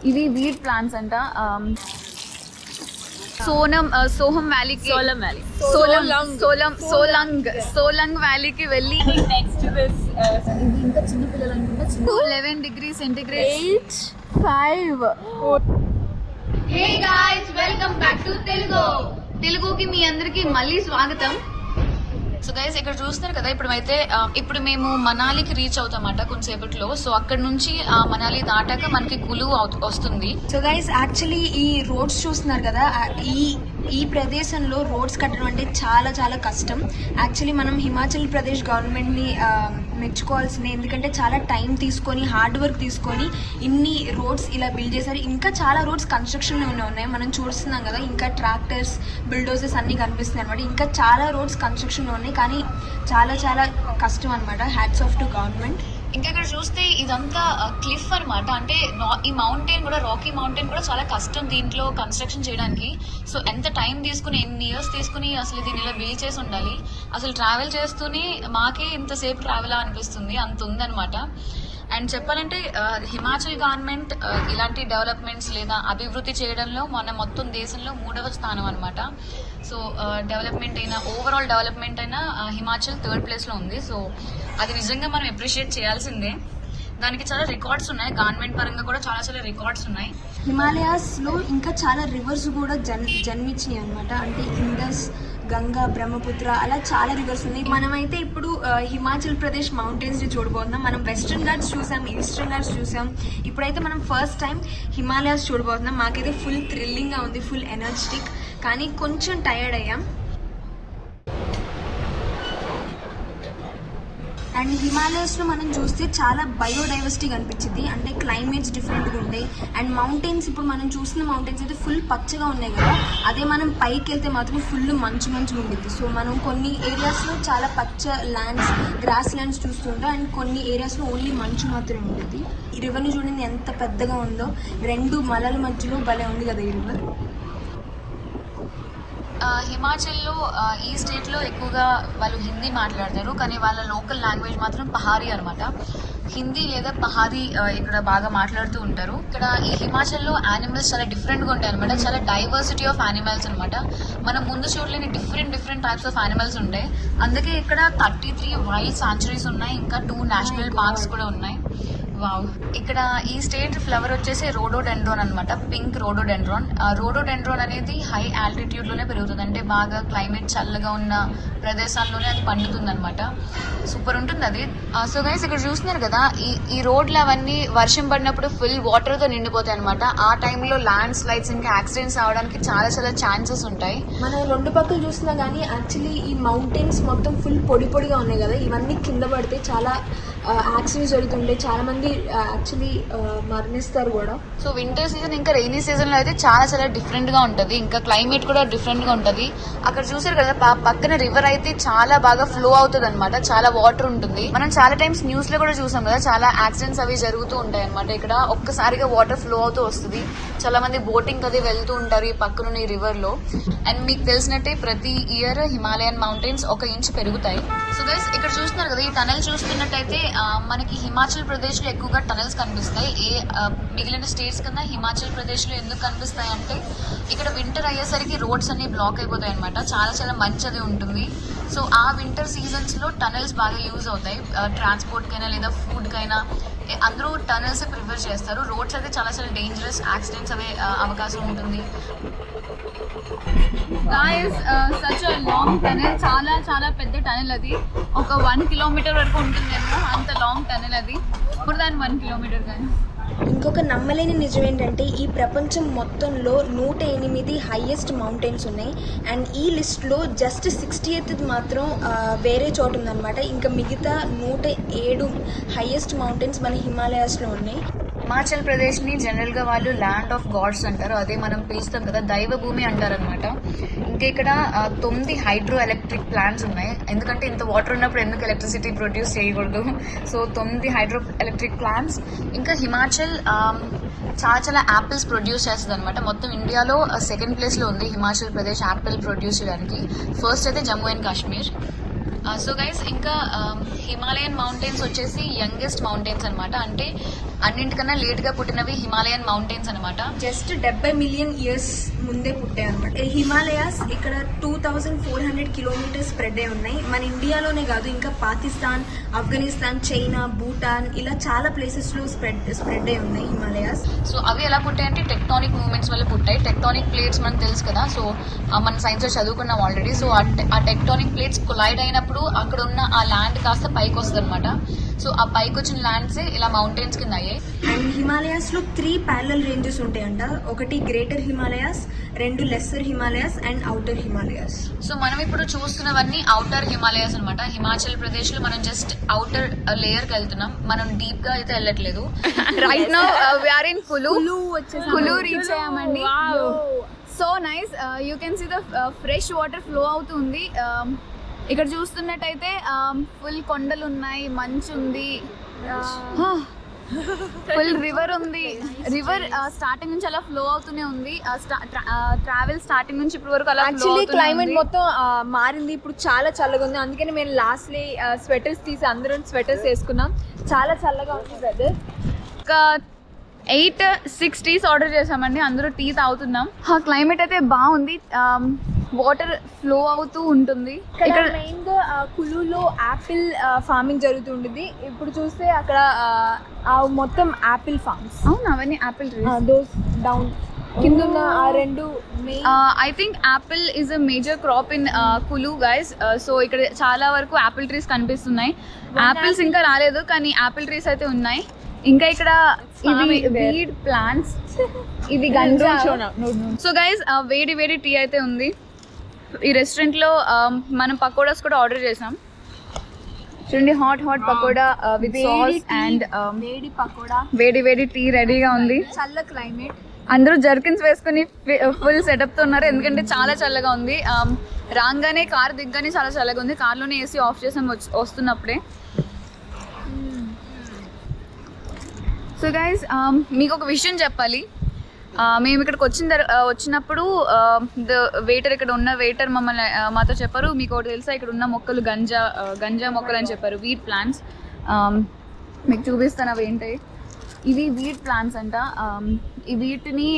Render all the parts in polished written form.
ఇవి weed plants అంట. సోహం వ్యాలీకి సోలంగ్ వ్యాలీకి వెళ్ళి నెక్స్ట్ దిస్ ఇది ఇంకా చిన్న పిల్లలు అనుకుంటా. 11 degrees centigrade. 8-5. Hey guys, welcome back to తెలుగుకి మీ అందరికి మళ్ళీ స్వాగతం. సో గైస్, ఇక్కడ చూస్తున్నారు కదా, ఇప్పుడు మేము మనాలికి రీచ్ అవుతామట కొంతసేపట్లో. సో అక్కడ నుంచి మనాలి దాటాక మనకి కులు వస్తుంది. సో గైస్, యాక్చువల్లీ ఈ రోడ్స్ చూస్తున్నారు కదా, ఈ ప్రదేశంలో రోడ్స్ కట్టడం అంటే చాలా చాలా కష్టం. యాక్చువల్లీ మనం హిమాచల్ ప్రదేశ్ గవర్నమెంట్ని మెచ్చుకోవాల్సిందే. ఎందుకంటే చాలా టైం తీసుకొని, హార్డ్ వర్క్ తీసుకొని ఇన్ని రోడ్స్ ఇలా బిల్డ్ చేశారు. ఇంకా చాలా రోడ్స్ కన్స్ట్రక్షన్లో ఉన్నాయి. మనం చూస్తున్నాం కదా, ఇంకా ట్రాక్టర్స్, బిల్డోజర్స్ అన్నీ కనిపిస్తున్నాయి అనమాట. ఇంకా చాలా రోడ్స్ కన్స్ట్రక్షన్లో ఉన్నాయి, కానీ చాలా చాలా కష్టం అనమాట. Hats off to government. ఇంకా ఇక్కడ చూస్తే ఇదంతా క్లిఫ్ అనమాట. అంటే ఈ మౌంటైన్ కూడా, రాకీ మౌంటైన్ కూడా చాలా కష్టం దీంట్లో కన్స్ట్రక్షన్ చేయడానికి. సో ఎంత టైం తీసుకుని, ఎన్ని ఇయర్స్ తీసుకుని అసలు దీన్ని ఇలా బిల్డ్ చేసి ఉండాలి. అసలు ట్రావెల్ చేస్తూనే మాకే ఇంతసేపు ట్రావెల్ అనిపిస్తుంది, అంత ఉందన్నమాట. అండ్ చెప్పాలంటే హిమాచల్ గవర్నమెంట్ ఇలాంటి డెవలప్మెంట్స్ లేదా అభివృద్ధి చేయడంలో మొత్తం దేశంలో 3వ స్థానం అనమాట. సో డెవలప్మెంట్ అయినా, ఓవరాల్ డెవలప్మెంట్ అయినా హిమాచల్ 3rd ప్లేస్లో ఉంది. సో అది నిజంగా మనం అప్రిషియేట్ చేయాల్సిందే. దానికి చాలా రికార్డ్స్ ఉన్నాయి, గవర్నమెంట్ పరంగా కూడా చాలా చాలా రికార్డ్స్ ఉన్నాయి. హిమాలయాస్లో ఇంకా చాలా రివర్స్ కూడా జన్మించినాయి అనమాట. అంటే ఇండస్, గంగా, బ్రహ్మపుత్ర, అలా చాలా రివర్స్ ఉన్నాయి. మనమైతే ఇప్పుడు హిమాచల్ ప్రదేశ్ మౌంటైన్స్ని చూడబోతున్నాం. మనం వెస్ట్రన్ ఘాట్స్ చూసాం, ఈస్టర్న్ ఘాట్స్ చూసాం. ఇప్పుడైతే మనం ఫస్ట్ టైం హిమాలయాస్ చూడబోతున్నాం. మాకైతే ఫుల్ థ్రిల్లింగ్గా ఉంది, ఫుల్ ఎనర్జెటిక్, కానీ కొంచెం టైర్డ్ అయ్యాం. అండ్ హిమాలయస్లో మనం చూస్తే చాలా బయోడైవర్సిటీ కనిపించింది. అంటే క్లైమేట్స్ డిఫరెంట్గా ఉంటాయి. అండ్ మౌంటైన్స్, ఇప్పుడు మనం చూసిన మౌంటైన్స్ అయితే ఫుల్ పచ్చగా ఉన్నాయి కదా, అదే మనం పైకి వెళ్తే మాత్రం ఫుల్ మంచుగా ఉంటుంది. సో మనం కొన్ని ఏరియాస్లో చాలా పచ్చ ల్యాండ్స్, గ్రాస్ ల్యాండ్స్ చూస్తుంటాం. అండ్ కొన్ని ఏరియాస్లో ఓన్లీ మంచు మాత్రమే ఉంటుంది. ఈ రివర్ని చూడండి ఎంత పెద్దగా ఉందో, 2 మలల మధ్యలో భలే ఉంది కదా ఈ రివర్. హిమాచల్లో ఈ స్టేట్లో ఎక్కువగా వాళ్ళు హిందీ మాట్లాడతారు, కానీ వాళ్ళ లోకల్ లాంగ్వేజ్ మాత్రం పహారీ అనమాట. హిందీ లేదా పహారీ ఇక్కడ బాగా మాట్లాడుతూ ఉంటారు. ఇక్కడ ఈ హిమాచల్లో యానిమల్స్ చాలా డిఫరెంట్గా ఉంటాయి అనమాట. చాలా డైవర్సిటీ ఆఫ్ యానిమల్స్ అనమాట. మనం ముందు చూడలేని డిఫరెంట్ టైప్స్ ఆఫ్ యానిమల్స్ ఉంటాయి. అందుకే ఇక్కడ 33 వైల్డ్ సాంచురీస్ ఉన్నాయి, ఇంకా 2 నేషనల్ పార్క్స్ కూడా ఉన్నాయి. వావ్. ఇక్కడ ఈ స్టేట్ ఫ్లవర్ వచ్చేసి రోడోడెండ్రాన్ అనమాట, పింక్ రోడోడెండ్రాన్. రోడోడెండ్రాన్ అనేది హై ఆల్టిట్యూడ్ లోనే పెరుగుతుంది. అంటే బాగా క్లైమేట్ చల్లగా ఉన్న ప్రదేశాల్లోనే అది పండుతుంది అనమాట. సూపర్ ఉంటుంది అది. సో గైస్, ఇక్కడ చూస్తున్నారు కదా, ఈ రోడ్లు అవన్నీ వర్షం పడినప్పుడు ఫుల్ వాటర్ తో నిండిపోతాయి అనమాట. ఆ టైంలో ల్యాండ్ స్లైడ్స్, ఇంకా యాక్సిడెంట్స్ అవడానికి చాలా చాలా ఛాన్సెస్ ఉంటాయి. మనం 2 పక్కలు చూస్తున్నా కానీ యాక్చువల్లీ ఈ మౌంటైన్స్ మొత్తం ఫుల్ పొడిగా ఉన్నాయి కదా, ఇవన్నీ కింద పడితే చాలా యాక్సిడెంట్స్ జరుగుతుంటాయి. చాలా మంది యాక్చువల్లీ మరణిస్తారు కూడా. సో వింటర్ సీజన్ ఇంకా రైనీ సీజన్లో అయితే చాలా చాలా డిఫరెంట్గా ఉంటుంది. ఇంకా క్లైమేట్ కూడా డిఫరెంట్గా ఉంటుంది. అక్కడ చూసారు కదా, పక్కన రివర్ అయితే చాలా బాగా ఫ్లో అవుతుంది అనమాట. చాలా వాటర్ ఉంటుంది. మనం చాలా టైమ్స్ న్యూస్ లో కూడా చూసాం కదా, చాలా యాక్సిడెంట్స్ అవి జరుగుతూ ఉంటాయి అనమాట. ఇక్కడ ఒక్కసారిగా వాటర్ ఫ్లో అవుతూ వస్తుంది. చాలా మంది బోటింగ్ అది వెళ్తూ ఉంటారు ఈ పక్కన ఈ రివర్ లో. అండ్ మీకు తెలిసినట్టే ప్రతి ఇయర్ హిమాలయన్ మౌంటైన్స్ 1 ఇంచ్ పెరుగుతాయి. సో గైస్, ఇక్కడ చూస్తున్నారు కదా, ఈ టనల్ చూస్తున్నట్టయితే మనకి హిమాచల్ ప్రదేశ్ లో ఎక్కువగా టనల్స్ కనిపిస్తాయి. మిగిలిన స్టేట్స్ కన్నా హిమాచల్ ప్రదేశ్ లో ఎందుకు కనిపిస్తాయి అంటే, ఇక్కడ వింటర్ అయ్యేసరికి రోడ్స్ అన్ని బ్లాక్ అయిపోతాయి అనమాట. చాలా చాలా మంచి అది ఉంటుంది. సో ఆ వింటర్ సీజన్స్ లో టనల్స్ బాగా యూజ్ అవుతాయి. ట్రాన్స్పోర్ట్ కైనా లేదా ఫుడ్ కైనా అందరూ టనల్స్ ప్రిఫర్ చేస్తారు. రోడ్స్ అయితే చాలా చాలా డేంజరస్, యాక్సిడెంట్స్ అవే అవకాశం ఉంటుంది. Guys, such a long tunnel, చాలా చాలా పెద్ద టనల్ అది. ఒక 1 కిలోమీటర్ వరకు ఉంటుందేమో, అంత లాంగ్ టనల్ అది. మోర్ దాన్ 1 కిలోమీటర్ కానీ. ఇంకొక నమ్మలేని నిజం ఏంటంటే, ఈ ప్రపంచం మొత్తంలో 108 హైయెస్ట్ మౌంటైన్స్ ఉన్నాయి. అండ్ ఈ లిస్ట్లో జస్ట్ 68th మాత్రం వేరే చోటు ఉందన్నమాట. ఇంకా మిగతా 107 హైయెస్ట్ మౌంటైన్స్ మన హిమాలయాస్లో ఉన్నాయి. హిమాచల్ ప్రదేశ్ని జనరల్గా వాళ్ళు ల్యాండ్ ఆఫ్ గాడ్స్ అంటారు. అదే మనం పిలుస్తాం కదా, దైవ భూమి అంటారనమాట. ఇంకా ఇక్కడ 9 హైడ్రో ఎలక్ట్రిక్ ప్లాంట్స్ ఉన్నాయి. ఎందుకంటే ఇంత వాటర్ ఉన్నప్పుడు ఎందుకు ఎలక్ట్రిసిటీ ప్రొడ్యూస్ చేయకూడదు. So 9 hydro electric plants. ఇంకా హిమాచల్ చాలా చాలా యాపిల్స్ ప్రొడ్యూస్ చేస్తుంది అనమాట. మొత్తం ఇండియాలో 2nd ప్లేస్లో ఉంది హిమాచల్ ప్రదేశ్ యాపిల్ ప్రొడ్యూస్ చేయడానికి. ఫస్ట్ అయితే Jammu and Kashmir. So guys, ఇంకా హిమాలయన్ మౌంటైన్స్ వచ్చేసి యంగెస్ట్ మౌంటైన్స్ అనమాట. అంటే అన్నింటికన్నా లేట్ గా పుట్టినవి హిమాలయన్ మౌంటైన్స్ అనమాట. జస్ట్ 70 మిలియన్ ఇయర్స్ ముందే పుట్టాయి అనమాట. ఈ హిమాలయాస్ ఇక్కడ 2400 కిలోమీటర్స్ స్ప్రెడ్ అయి ఉన్నాయి. మన ఇండియాలోనే కాదు, ఇంకా పాకిస్తాన్, ఆఫ్ఘనిస్తాన్, చైనా, భూటాన్ ఇలా చాలా ప్లేసెస్ లో స్ప్రెడ్ అయి ఉన్నాయి హిమాలయాస్. సో అవి ఎలా పుట్టాయంటే టెక్టానిక్ మూవ్మెంట్స్ వల్ల పుట్టాయి. టెక్టానిక్ ప్లేట్స్ మనకు తెలుసు కదా, సో మన సైన్స్ లో చదువుకున్నాం ఆల్రెడీ. సో ఆ టెక్టానిక్ ప్లేట్స్ కొలైడ్ అయినప్పుడు అక్కడ ఉన్న ఆ ల్యాండ్ కాస్త పైకి వస్తుంది అనమాట. సో ఆ పైకి వచ్చిన ల్యాండ్స్ ఇలా మౌంటైన్స్ కింద అయ్యాయి. అండ్ హిమాలయాస్ లో 3 ప్యారలల్ రేంజెస్ ఉంటాయంట. ఒకటి greater Himalayas, 2 lesser Himalayas and outer Himalayas. So మనం ఇప్పుడు చూస్తున్నవన్నీ ఔటర్ హిమాలయాస్ అనమాట. హిమాచల్ ప్రదేశ్ లో మనం జస్ట్ ఔటర్ లేయర్ కి వెళ్తున్నాం, మనం డీప్ గా అయితే వెళ్ళట్లేదు. Right now we are in Kullu reach అయ్యామండి. So nice, you can see the fresh water flow అవుతుంది. ఇక్కడ చూస్తున్నట్టయితే ఫుల్ కొండలు ఉన్నాయి, మంచు ఉంది, ఫుల్ రివర్ ఉంది. రివర్ స్టార్టింగ్ నుంచి అలా ఫ్లో అవుతూనే ఉంది. ట్రావెల్ స్టార్టింగ్ నుంచి ఇప్పటి వరకు అలా యాక్చువల్లీ క్లైమేట్ మొత్తం మారింది. ఇప్పుడు చాలా చల్లగా ఉంది, అందుకని మేము లాస్ట్లీ స్వెటర్స్ తీసి అందరం స్వెటర్స్ వేసుకున్నాం. చాలా చల్లగా ఉంది వెదర్. ఒక 8-6 టీస్ ఆర్డర్ చేసామండి, అందరూ టీ తాగుతున్నాం. క్లైమేట్ అయితే బాగుంది, వాటర్ ఫ్లో అవుతూ ఉంటుంది. ఇక్కడ మెయిన్ గా కులులో యాపిల్ ఫార్మింగ్ జరుగుతుంటుంది. ఇప్పుడు చూస్తే అక్కడ మొత్తం యాపిల్ ఫార్మ్స్. అవును, అవన్నీ యాపిల్ దోస్ డౌన్ కింద ఉన్న ఆ 2 main. I think Apple is a major crop in Kullu guys. So ఇక్కడ చాలా వరకు యాపిల్ ట్రీస్ కనిపిస్తున్నాయి. యాపిల్స్ ఇంకా రాలేదు, కానీ యాపిల్ ట్రీస్ అయితే ఉన్నాయి. ఇంకా ఇక్కడ ఇవి వీడ్ ప్లాంట్స్, ఇది గంజా. సో గైస్ వేడి వేడి టీ అయితే ఉంది. ఈ రెస్టారెంట్ లో మనం పకోడాస్ కూడా ఆర్డర్ చేసాం. చూడండి, hot pakoda with sauce and వేడి పకోడా, వేడి వేడి టీ రెడీగా ఉంది. చల్ల క్లైమేట్, అందరూ జర్కిన్స్ వేసుకుని ఫుల్ సెటప్ తో ఉన్నారు, ఎందుకంటే చాలా చల్లగా ఉంది. రాగానే కార్ దిగ్గానే చాలా చల్లగా ఉంది. కార్లోనే ఏసీ ఆఫ్ చేసాం వస్తున్నప్పుడే. సో గైస్, మీకు ఒక విషయం చెప్పాలి. మేము ఇక్కడికి వచ్చినప్పుడు వెయిటర్, ఇక్కడ ఉన్న వెయిటర్ మమ్మల్ని మాతో చెప్పారు, మీకు ఒకటి తెలుసా, ఇక్కడ ఉన్న మొక్కలు గంజా మొక్కలు అని చెప్పారు, వీట్ ప్లాంట్స్. మీకు చూపిస్తాను అవి ఏంటి. ఇవి వీట్ ప్లాంట్స్ అంట. ఈ వీటిని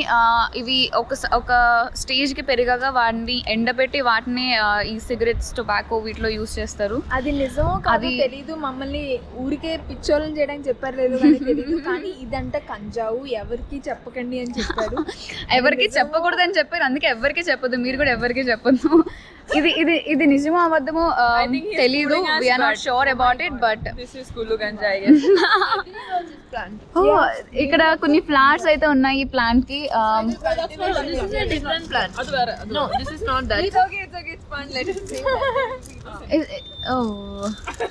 ఇవి ఒక స్టేజ్కి పెరిగాక వాటిని ఎండబెట్టి వాటిని ఈ సిగరెట్స్, టొబాకో వీటిలో యూజ్ చేస్తారు. అది నిజం అది తెలీదు, మమ్మల్ని ఊరికే పిచ్చోళ్ళని చేయడానికి చెప్పారు, లేదు కానీ తెలీదు. కానీ ఇదంటే కంజావు, ఎవరికి చెప్పకండి అని చెప్పారు. ఎవరికి చెప్పకూడదు అని చెప్పారు, అందుకే ఎవరికి చెప్పదు, మీరు కూడా ఎవరికి చెప్పదు. ఇది నిజమో అబద్ధమో తెలీదు, we're not sure about it, but ఇక్కడ కొన్ని ఫ్లవర్స్ అయితే ఉన్నాయి ఈ ప్లాంట్ కి.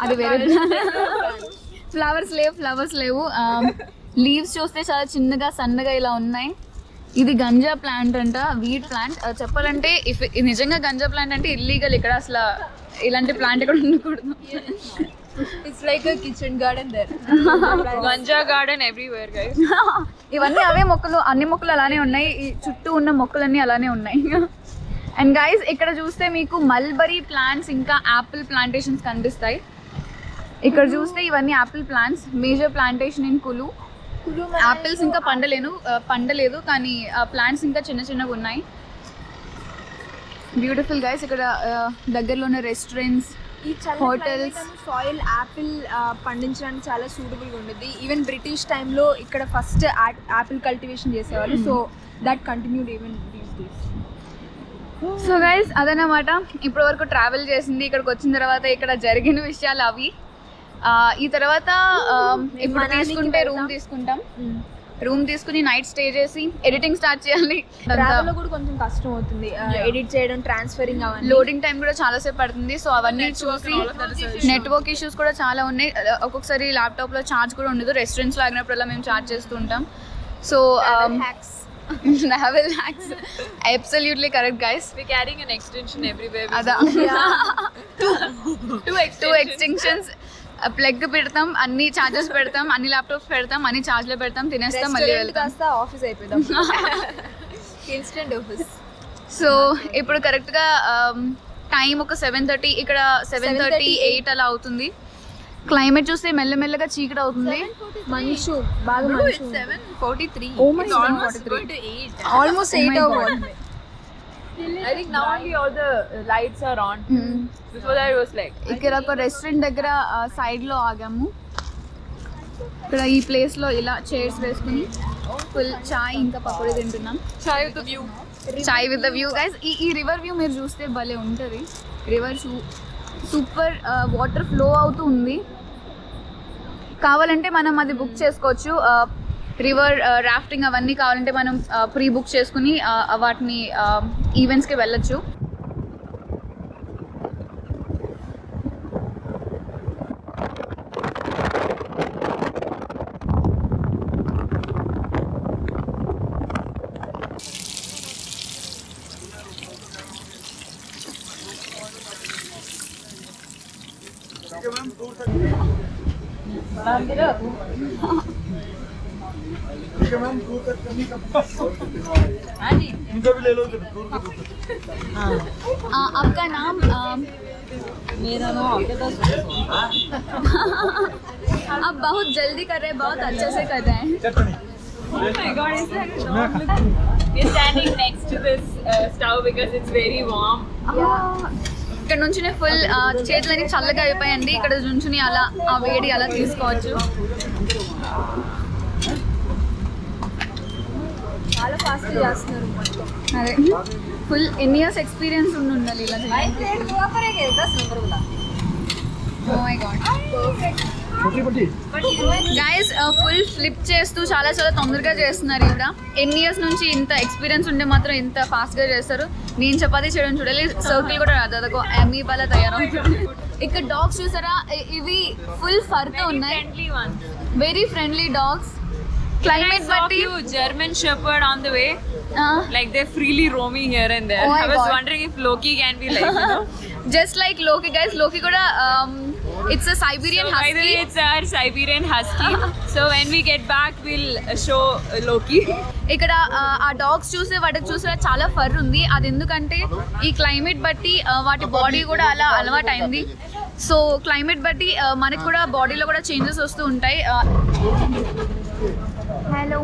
అది వేరే ఫ్లవర్స్ లేవు. లీవ్స్ చూస్తే చాలా చిన్నగా సన్నగా ఇలా ఉన్నాయి. ఇది గంజా ప్లాంట్ అంట, వీట్ ప్లాంట్. చెప్పాలంటే నిజంగా గంజా ప్లాంట్ అంటే ఇల్లీగల్ ఇక్కడ, అసలు ఇలాంటి ప్లాంట్ ఇక్కడ ఉండకూడదు. It's like a kitchen garden there. Ganja garden everywhere, guys. ఇవన్నీ అవే మొక్కలు, అన్ని మొక్కలు అలానే ఉన్నాయి, ఈ చుట్టూ ఉన్న మొక్కలన్నీ అలానే ఉన్నాయి. అండ్ గైస్, ఇక్కడ చూస్తే మీకు మల్బరీ ప్లాంట్స్ ఇంకా యాపిల్ ప్లాంటేషన్స్ కనిపిస్తాయి. ఇక్కడ చూస్తే ఇవన్నీ Apple plants, major plantation in Kullu. Apples ఇంకా పండలేదు, కానీ ప్లాంట్స్ ఇంకా చిన్నగా ఉన్నాయి. Beautiful guys. ఇక్కడ దగ్గరలో ఉన్న రెస్టారెంట్స్, ఈ హోటల్స్, సాయిల్ యాపిల్ పండించడానికి చాలా సూటబుల్గా ఉండేది. ఈవెన్ బ్రిటిష్ టైంలో ఇక్కడ ఫస్ట్ యాపిల్ కల్టివేషన్ చేసేవాళ్ళు. So that continued even these days. So guys, అదనమాట ఇప్పటి వరకు ట్రావెల్ చేసింది. ఇక్కడికి వచ్చిన తర్వాత ఇక్కడ జరిగిన విషయాలు అవి. ఈ తర్వాత ఇప్పుడు తీసుకుంటే రూమ్ తీసుకుని నైట్ స్టే చేసి ఎడిటింగ్ స్టార్ట్ చేయాలి. ట్రావెల్ కూడా కొంచెం కష్టం అవుతుంది, ఎడిట్ చేయడం, ట్రాన్స్ఫరింగ్, లోడింగ్ టైం కూడా చాలా సేపు పడుతుంది. సో అవన్నీ చూసి నెట్వర్క్ ఇష్యూస్ కూడా చాలా ఉన్నాయి. ఒక్కొక్కసారి ల్యాప్టాప్ లో ఛార్జ్ కూడా ఉండదు. రెస్టారెంట్స్ లో ఆగినప్పుడల్లా మేము ఛార్జ్ చేస్తూ ఉంటాం. So travel hacks, absolutely correct guys. We're carrying an extension everywhere. two extensions. Plug పెడతాం, అన్ని ఛార్జెస్ పెడతాం, అన్ని ల్యాప్టాప్స్ పెడతాం, అన్ని ఛార్జ్ లో పెడతాం, తినేస్తాం, మళ్ళీ వెళ్తాం. ఆఫీస్ అయిపోతాం, ఇన్స్టెంట్ ఆఫీస్. సో ఇప్పుడు కరెక్ట్ గా టైం ఒక 7:30, ఇక్కడ 7:38 అలా అవుతుంది. క్లైమేట్ చూస్తే మెల్లమెల్లగా చీకటి అవుతుంది. మంచు బాగా మంచు. 7:43. Oh my It's God. almost going to 8. Almost 8 hours. I think now only all the lights are on. Before that it was like. ఇక్కడ ఒక రెస్టారెంట్ దగ్గర సైడ్ లో ఆగాము. ఇక్కడ ఈ ప్లేస్ లో ఇలా చైర్స్ వేసుకుని ఫుల్ చాయ్ ఇంకా పకోడీ తింటున్నాం. Chai with the view. Chai with the view guys. ఈ రివర్ వ్యూ మీరు చూస్తే భలే ఉంటుంది. రివర్ సూపర్ వాటర్ ఫ్లో అవుతూ ఉంది. కావాలంటే మనం అది బుక్ చేసుకోవచ్చు. రివర్ రాఫ్టింగ్ అవన్నీ కావాలంటే మనం ప్రీ బుక్ చేసుకుని వాటిని ఈవెంట్స్కి వెళ్ళొచ్చు. आपका नाम? मेरा नाम आप बहुत जल्दी कर रहे हैं, बहुत अच्छे से कर रहे हैं. Oh my God! Is that a dog? We're standing next to this stove because it's very warm. ఇక్కడ నుంచునే ఫుల్ చేతులని చల్లగా అయిపోయాయండి. ఇక్కడ నుంచుని అలా ఆ వేడి అలా తీసుకోవచ్చు. చాలా ఫాస్ట్ చేస్తున్నారు మొత్తం. అదే ఫుల్ ఎన్ని ఇయర్స్ ఎక్స్పీరియన్స్ ఉండాలి ఇలా గైస్. ఫుల్ ఫ్లిప్ చేస్తూ చాలా చాలా తొందరగా చేస్తున్నారు. ఇక్కడ ఎన్ని ఇయర్స్ నుంచి ఇంత ఎక్స్పీరియన్స్ ఉంటే మాత్రం ఇంత ఫాస్ట్గా చేస్తారు. నేను చపాతీ చేయడం చూడాలి. సర్కిల్ కూడా రాదు, అదొక అమీబాలా తయారవుతుంది. ఇక్కడ డాగ్స్ చూసారా, ఇవి ఫుల్ ఫర్తో ఉన్నాయి. Friendly ones. Very friendly dogs. Climate I saw బట్టి few German Shepherd on the way. Like they're freely roaming here and there. Oh my I was God. wondering if Loki can be like, you know. Just like లోకి guys. లోకి కూడా it's a Siberian So by the way, husky. it's our Siberian Husky. So when we get back, we'll show Loki. ఇక్కడ ఆ dogs చూసే వాటికి చూసే చాలా for ఉంది. అది ఎందుకంటే ఈ క్లైమేట్ బట్టి వాటి బాడీ కూడా అలా అలవాటు అయింది. సో క్లైమేట్ బట్టి మనకి కూడా బాడీలో కూడా చేంజెస్ వస్తూ ఉంటాయి. హలో,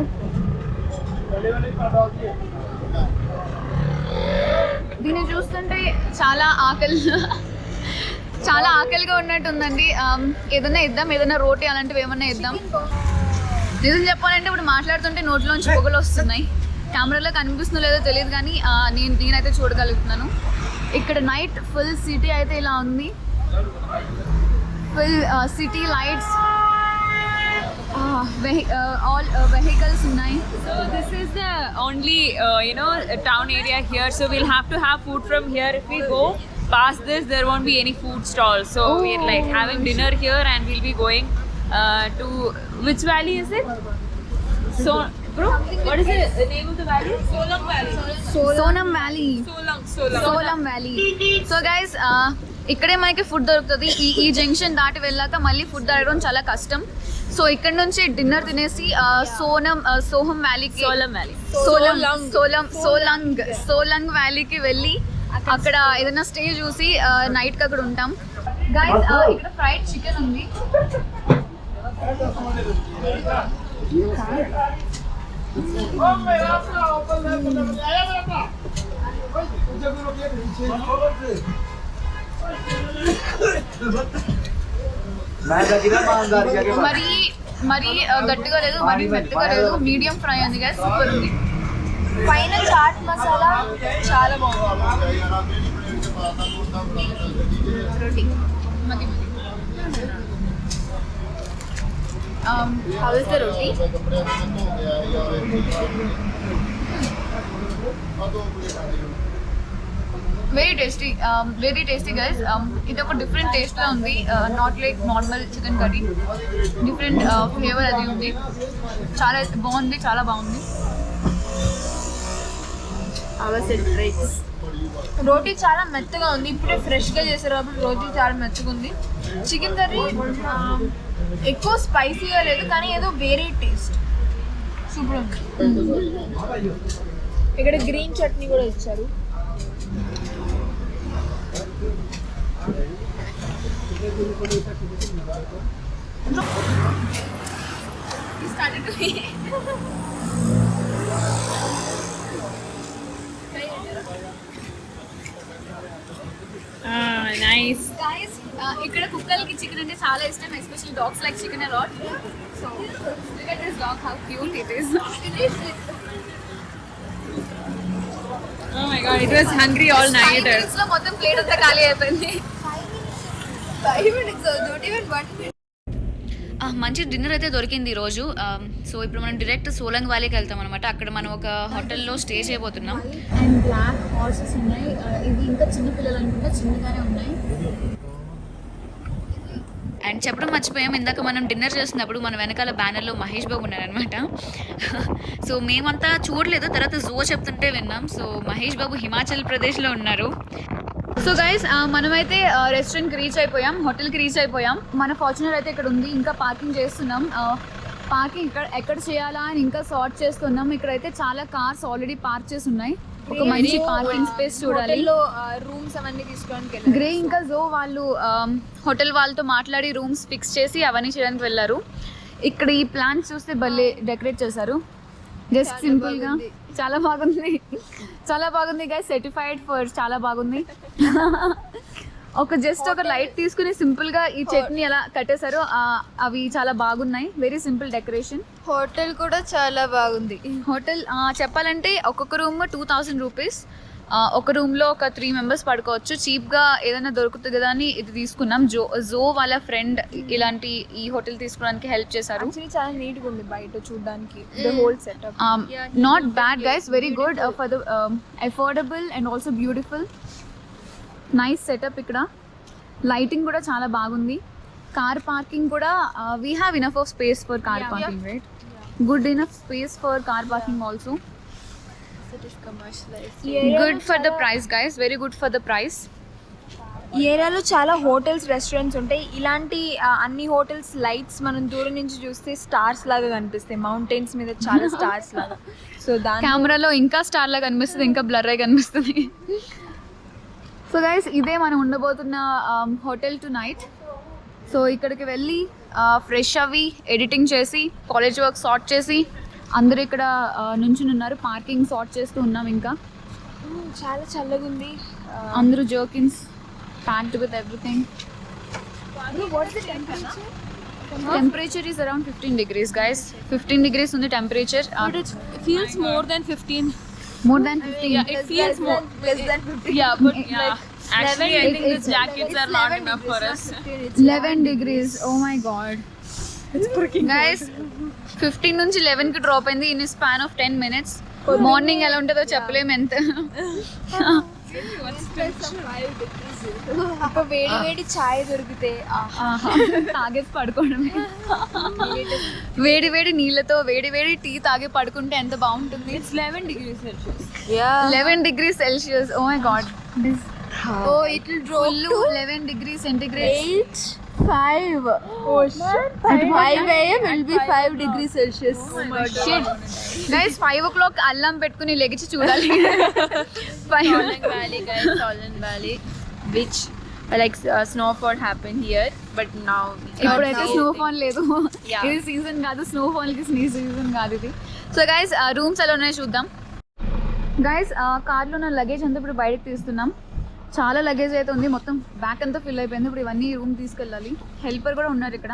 దీన్ని చూస్తుంటే చాలా ఆకలిగా ఉన్నట్టుందండి. ఏదైనా ఇద్దాం, ఏదైనా రోటీ అలాంటివి ఏమన్నా ఇద్దాం. నిజం చెప్పాలంటే ఇప్పుడు మాట్లాడుతుంటే నోట్లోంచి పొగలు వస్తున్నాయి. కెమెరాలో కనిపిస్తుందో లేదో తెలియదు కానీ నేనైతే చూడగలుగుతున్నాను. ఇక్కడ నైట్ ఫుల్ సిటీ అయితే ఇలా ఉంది. Full city lights, all vehicles ఉన్నాయి. So this is the only town area here. So we'll have to have food from here. If we go past this, there won't be any food stalls. So we're like having dinner here, and we'll be going to which valley is it? So bro, what is the name of the valley? Solang Valley. Solang valley. Solang. Solang valley. So guys, ఇక్కడే మనకి food దొరుకుతుంది. ఈ junction దాటి వెళ్ళాక మళ్ళీ food దొరకడం చాలా కష్టం. సో ఇక్కడ నుంచి డిన్నర్ తినేసి సోహం వ్యాలీకి, సోలంగ్ వ్యాలీకి వెళ్ళి అక్కడ ఏదైనా స్టే చూసి నైట్కి అక్కడ ఉంటాం. గైస్, ఇక్కడ ఫ్రైడ్ చికెన్ ఉంది. మరీ గట్టిగా లేదు, మరీ మెత్తగా లేదు, మీడియం ఫ్రై ఉంది గైస్. సూపర్ ఉంది. పైన చాట్ మసాలా చాలా బాగుంది. రోటీ how is the roti? Very tasty guys. ఇది ఒక డిఫరెంట్ టేస్ట్ లా ఉంది. Not like normal chicken curry, different flavour అది ఉంది. చాలా బాగుంది, చాలా బాగుంది. రోటీ చాలా మెత్తగా ఉంది. ఇప్పుడే ఫ్రెష్గా చేశారు కాబట్టి రోటీ చాలా మెత్తగా ఉంది. చికెన్ కర్రీ ఎక్కువ స్పైసీగా లేదు కానీ ఏదో వేరే టేస్ట్. సూపర్ ఉంది. ఇక్కడ గ్రీన్ చట్నీ కూడా ఇచ్చారు. నైస్. గైస్ ఇక్కడ కుక్కలకి చికెన్ అంటే చాలా ఇష్టం, especially dogs like chicken a lot. So look at this dog, how cute it is. Oh my god, it was hungry all night. 5 minutes లో మొత్తం ప్లేట్ అంతా ఖాళీ అయిపోయింది. 5 minutes, not even 1 minute. మంచి డిన్నర్ అయితే దొరికింది ఈరోజు. సో ఇప్పుడు మనం డైరెక్ట్ సోలంగ్ వ్యాలీకి వెళ్తాం అనమాట. అక్కడ మనం ఒక హోటల్లో స్టే చేయబోతున్నాం. అండ్ బ్లాక్ హార్సెస్ ఉన్నాయి. ఇవి ఇంకా చిన్న పిల్లలు అనుకుంటా, చిన్నగానే ఉన్నాయి. అండ్ చెప్పడం మర్చిపోయాం, ఇందాక మనం డిన్నర్ చేస్తున్నప్పుడు మన వెనకాల బ్యానర్లో మహేష్ బాబు ఉన్నారనమాట. సో మేమంతా చూడలేదు, తర్వాత జో చెప్తుంటే విన్నాం. సో మహేష్ బాబు హిమాచల్ ప్రదేశ్లో ఉన్నారు. సో గైస్ మనమైతే రెస్టారెంట్కి రీచ్ అయిపోయాం, హోటల్కి రీచ్ అయిపోయాం. మన ఫార్చునర్ అయితే ఇక్కడ ఉంది, ఇంకా పార్కింగ్ చేస్తున్నాం. పార్కింగ్ ఎక్కడ చేయాలా అని ఇంకా సార్ట్ చేస్తున్నాం. ఇక్కడైతే చాలా కార్స్ ఆల్రెడీ పార్క్ చేసి ఉన్నాయి. ఒక మంచి పార్కింగ్ స్పేస్ చూడాలి. రూమ్స్ అవన్నీ తీసుకోవడానికి గ్రే ఇంకా జో వాళ్ళు హోటల్ వాళ్ళతో మాట్లాడి రూమ్స్ ఫిక్స్ చేసి అవన్నీ చేయడానికి వెళ్ళారు. ఇక్కడ ఈ ప్లాన్స్ చూస్తే భలే డెకరేట్ చేశారు, జస్ట్ సింపుల్ గా. చాలా బాగుంది, చాలా బాగుంది గైస్. సర్టిఫైడ్ ఫర్ చాలా బాగుంది. ఒక లైట్ తీసుకుని సింపుల్ గా ఈ చట్నీ అలా కట్టేశారు. అవి చాలా బాగున్నాయి. Very simple decoration. హోటల్ కూడా చాలా బాగుంది. హోటల్ చెప్పాలంటే ఒక్కొక్క రూమ్ 2000 రూపీస్. ఒక రూమ్ లో ఒక 3 మెంబర్స్ పడుకోవచ్చు. చీప్ గా ఏదైనా దొరుకుతుంది కదా అని ఇది తీసుకున్నాం. జో వాళ్ళ ఫ్రెండ్ ఇలాంటి ఈ హోటల్ తీసుకోవడానికి హెల్ప్ చేశారు. చాలా నీట్ గా ఉంది బయట చూడడానికి. The whole setup not bad guys, very good for the affordable and also beautiful. Nice setup. ఇక్కడ లైటింగ్ కూడా చాలా బాగుంది. కార్ పార్కింగ్ కూడా we have enough of space for car parking, right? Good enough space for car parking also. Good for the price guys, very good for the price. ఈ ఏరియాలో చాలా hotels, restaurants ఉంటాయి. ఇలాంటి అన్ని హోటల్స్ లైట్స్ మనం దూరం నుంచి చూస్తే స్టార్స్ లాగా కనిపిస్తాయి, మౌంటైన్స్ మీద చాలా స్టార్స్ లాగా. సో దాని కెమెరాలో ఇంకా స్టార్ లాగా కనిపిస్తుంది, ఇంకా బ్లర్ అయి కనిపిస్తుంది. సో గైస్ ఇదే మనం ఉండబోతున్న హోటల్ టు నైట్. సో ఇక్కడికి వెళ్ళి ఫ్రెష్ అవి ఎడిటింగ్ చేసి కాలేజ్ వర్క్ సార్ట్ చేసి అందరూ ఇక్కడ నుంచుని ఉన్నారు. పార్కింగ్ సార్ట్ చేస్తూ ఉన్నాం. ఇంకా చాలా చల్లగా ఉంది. అందరూ jerkins packed with everything. Temperature is around 15 degrees guys. 15 degrees ఉంది temperature. But it feels more than 15. More than 15. Yeah, it feels more. Less than 15. Yeah, but yeah. Actually, I think the jackets are not enough for us. 11 degrees. Oh my god. It's freaking guys. 15 నుంచి 11 కి drop అయింది in span of 10 minutes. Morning ఎలా ఉంటుందో చెప్పలేము ఎంత. వేడి వేడి చాయ్ దొరికితే తాగేసి పడుకోవడమే. వేడి వేడి నీళ్ళతో వేడి వేడి టీ తాగి పడుకుంటే ఎంత బాగుంటుంది. It's 11 degrees Celsius. 11 degrees Celsius. Oh my god. Oh, it will drop to 11 degrees centigrade. 5. Oh shit. At 5 a.m. it will be 5 degrees Celsius. Oh my shit. Guys 5 o'clock అల్లం పెట్టుకుని లెగిచి చూడాలి. Solang Valley, guys, Solang Valley, which like snowfall happened here, but now ఇప్పుడైతే snowfall లేదు. ఇది season కాదు, snowfall కి season కాదు ఇది. సో గైస్ రూమ్స్ ఎలా ఉన్నాయో చూద్దాం. గైస్ కార్లో ఉన్న లగేజ్ అంతా ఇప్పుడు బయటకు తీస్తున్నాం. చాలా లగేజ్ అయితే ఉంది, మొత్తం బ్యాక్ అంతా ఫిల్ అయిపోయింది. ఇప్పుడు ఇవన్నీ రూమ్ తీసుకెళ్ళాలి. హెల్పర్ కూడా ఉన్నారు ఇక్కడ.